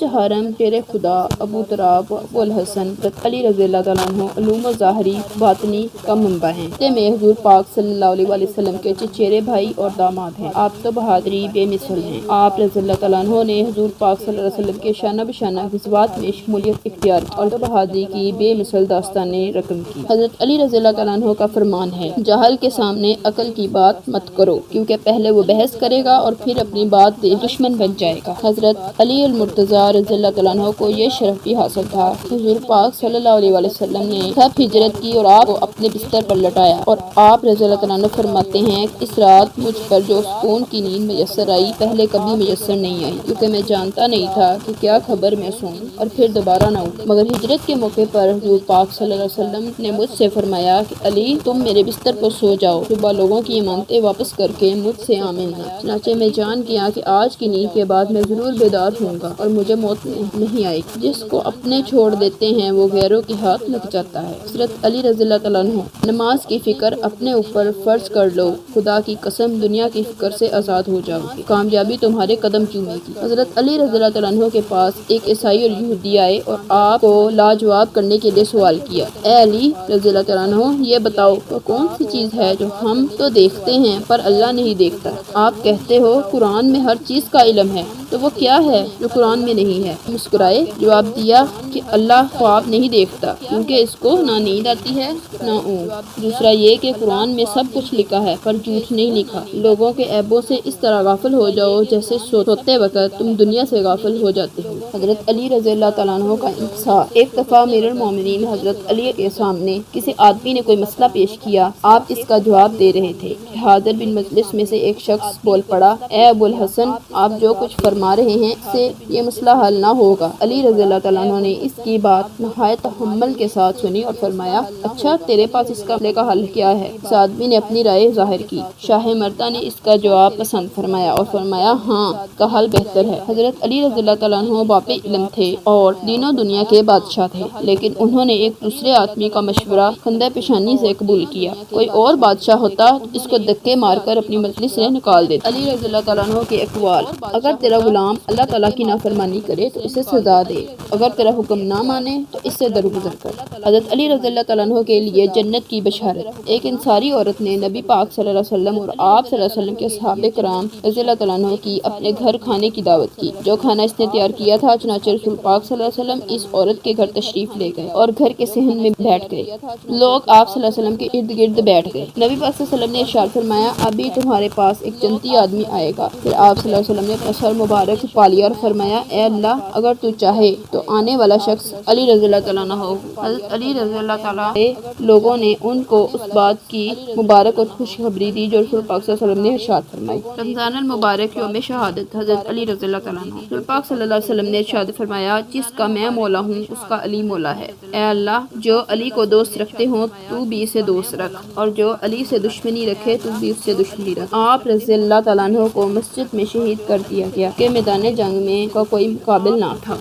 پانچ حرم شیر خدا ابو تراب ابو الحسن حضرت علی رضی اللہ تعالیٰ عنہ علوم ظاہری باطنی کا منبع ہیں۔ میں حضور پاک صلی اللہ علیہ وآلہ وسلم کے چچیرے بھائی اور داماد ہیں۔ آپ تو بہادری بے مثل ہیں۔ آپ رضی اللہ تعالیٰ عنہ نے حضور پاک صلی اللہ علیہ وسلم کے شانہ بشانہ غزوات میں شمولیت اختیار کی اور تو بہادری کی بے مثل داستانیں رقم کی۔ حضرت علی رضی اللہ تعالیٰ عنہ کا فرمان ہے، جاہل کے سامنے عقل کی بات مت کرو، کیونکہ پہلے وہ بحث کرے گا اور پھر اپنی بات دے دشمن بن جائے گا۔ حضرت علی المرتضیٰ رضی اللہ تعالیٰ عنہ کو یہ شرف بھی حاصل تھا، حضور پاک صلی اللہ علیہ وآلہ وسلم نے کب ہجرت کی اور آپ کو اپنے بستر پر لٹایا، اور آپ رضی اللہ تعالیٰ عنہ فرماتے ہیں، اس رات مجھ پر جو سکون کی نیند میسر آئی پہلے کبھی میسر نہیں آئی، کیونکہ میں جانتا نہیں تھا کہ کیا خبر میں سوں اور پھر دوبارہ نہ اٹھوں۔ مگر ہجرت کے موقع پر حضور پاک صلی اللہ علیہ وسلم نے مجھ سے فرمایا کہ علی تم میرے بستر پر سو جاؤ، صبح لوگوں کی امانتیں واپس کر کے مجھ سے آمین ہے۔ چنانچہ میں جان گیا کہ آج کی نیند کے بعد میں ضرور بیدار ہوں گا اور مجھے موت نہیں آئے گی۔ جس کو اپنے چھوڑ دیتے ہیں وہ غیروں کے ہاتھ لگ جاتا ہے۔ حضرت علی رضی اللہ تعالیٰ عنہ، نماز کی فکر اپنے اوپر فرض کر لو، خدا کی قسم دنیا کی فکر سے آزاد ہو جاؤ گے، کامیابی تمہارے قدم چومے گی۔ حضرت علی رضی اللہ تعالیٰ عنہ کے پاس ایک عیسائی اور یہودی آئے اور آپ کو لاجواب کرنے کے لیے سوال کیا، اے علی رضی اللہ تعالیٰ عنہ، یہ بتاؤ وہ کون سی چیز ہے جو ہم تو دیکھتے ہیں پر اللہ نہیں دیکھتا؟ آپ کہتے ہو قرآن میں ہر چیز کا علم ہے، تو وہ کیا ہے جو قرآن میں نہیں ہے؟ مسکرائے، جواب دیا کہ اللہ خواب نہیں دیکھتا، کیونکہ اس کو نہ نیند آتی ہے نہ اونگ۔ دوسرا یہ کہ قرآن میں سب کچھ لکھا ہے پر جھوٹ نہیں لکھا۔ لوگوں کے عیبوں سے اس طرح غافل ہو جاؤ جیسے سوتے وقت تم دنیا سے غافل ہو جاتے ہو۔ حضرت علی رضی اللہ تعالیٰ عنہ کا انکسار۔ ایک دفعہ امیر المومنین حضرت علی کے سامنے کسی آدمی نے کوئی مسئلہ پیش کیا، آپ اس کا جواب دے رہے تھے کہ حاضر بن مجلس میں سے ایک شخص بول پڑا، اے ابو الحسن، آپ جو کچھ فرما رہے ہیں اس سے یہ مسئلہ حل نہ ہوگا۔ علی رضی اللہ تعالیٰ عنہ نے اس کی بات نہایت تحمل کے ساتھ سنی اور فرمایا، اچھا تیرے پاس اس کا مسئلے کا حل کیا ہے؟ اس آدمی نے اپنی رائے ظاہر کی۔ شاہ مردہ نے اس کا جواب پسند فرمایا اور فرمایا، ہاں کا حل بہتر ہے۔ حضرت علی رضی اللہ تعالیٰ عنہ باپ علم تھے اور دین و دنیا کے بادشاہ تھے، لیکن انہوں نے ایک دوسرے آدمی کا مشورہ خندہ پیشانی سے قبول کیا۔ کوئی اور بادشاہ ہوتا تو اس کو دھکے مار کر اپنی مجلس سے نکال دیتا۔ علی رضی اللہ تعالیٰ عنہ کے اقوال، اگر تیرا غلام اللہ تعالیٰ کی نافرمانی کرے تو اسے سزا دے، اگر تیرا حکم نہ مانے تو اس سے درگزر کر۔ حضرت علی رضی اللہ تعالیٰ عنہ کے لیے جنت کی بشارت۔ ایک انصاری عورت نے نبی پاک صلی اللہ علیہ وسلم اور آپ صلی اللہ علیہ وسلم کے صحابہ کرام رضی اللہ تعالیٰ عنہ کی اپنے گھر کھانے کی دعوت کی۔ جو کھانا اس نے تیار کیا تھا، چنانچہ رسول پاک صلی اللہ علیہ وسلم اس عورت کے گھر تشریف لے گئے اور گھر کے صحن میں بیٹھ گئے۔ لوگ آپ صلی اللہ علیہ وسلم کے ارد گرد بیٹھ گئے۔ نبی پاک صلی اللہ علیہ وسلم نے ارشاد فرمایا، ابھی تمہارے پاس ایک جنتی آدمی آئے گا۔ پھر آپ صلی اللہ علیہ وسلم نے اپنا سر مبارک چھپا لیا اور فرمایا، اے اللہ، اگر تو چاہے تو آنے والا شخص علی رضی اللہ تعالیٰ عنہ ہو۔ حضرت علی رضی اللہ تعالیٰ لوگوں نے ان کو اس بات کی مبارک اور خوشخبری دی جو رسول پاک صلی اللہ علیہ وسلم نے ارشاد فرمائی۔ رمضان المبارک یوم شہادت حضرت علی رضی اللہ تعالیٰ عنہ۔ رسول پاک صلی اللہ علیہ وسلم نے ارشاد فرمایا، جس کا میں مولا ہوں اس کا علی مولا ہے۔ اے اللہ، جو علی کو دوست رکھتے ہوں تو بھی اسے دوست رکھ، اور جو علی سے دشمنی رکھے تو بھی اس سے دشمنی رکھ۔ آپ رضی اللہ تعالیٰ عنہ کو مسجد میں شہید کر دیا گیا کہ میدان جنگ میں کا کوئی مقابل نہ تھا۔